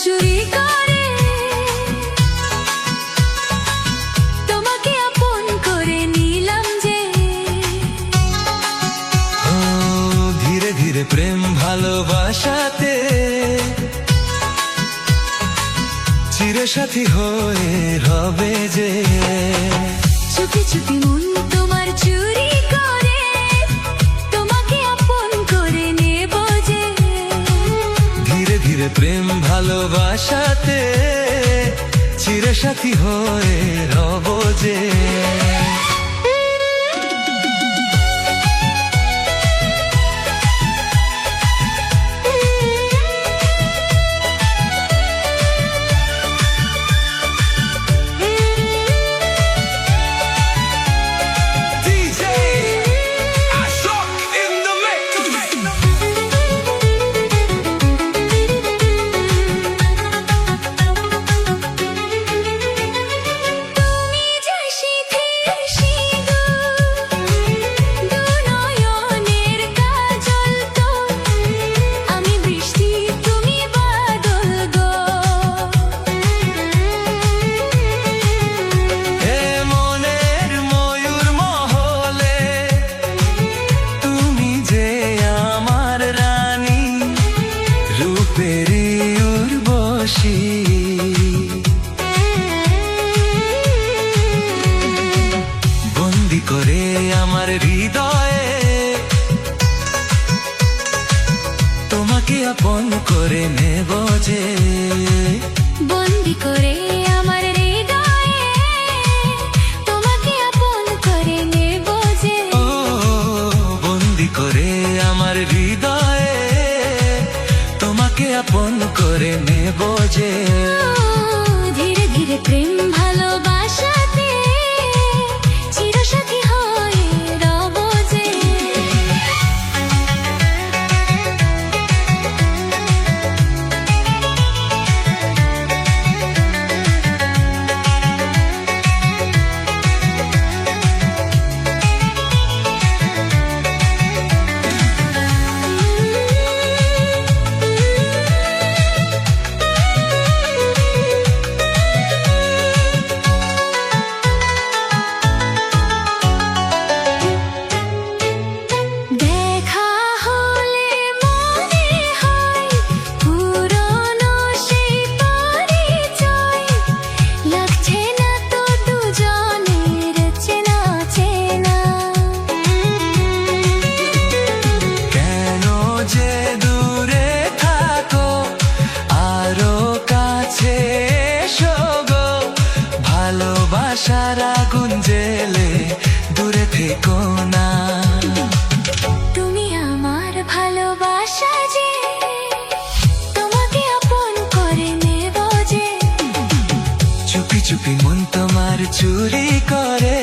চুরি করে তোমাকে আপন করে নিলাম যে। ধীরে ধীরে প্রেম ভালোবাসাতে চিরসাথী হয়ে রবে যে। চুপি চুপি মন তোমার চুরি করে তোমাকে আপন করে নেব যে। ধীরে ধীরে প্রেম ভালোবাসাতে চিরসাথী হয়ে রব যে। বন্দি করে আমার হৃদয়ে তোমাকে আপন করে নেব যে। বন্দি করে আমার হৃদয়ে তোমাকে আপন করে নেব যে। ও বন্দি করে আমার হৃদয়ে তোমাকে আপন করে নেব যে। ধীরে ধীরে প্রেম ভালোবাসাতে চিরসাথী হয়ে রব যে। ভালোবাসার আগুন জ্বেলে দূরে থেকো না। তুমি আমার ভালোবাসা যে তোমাকে আপন করে নেব যে। চুপি চুপি মন তোমার চুরি করে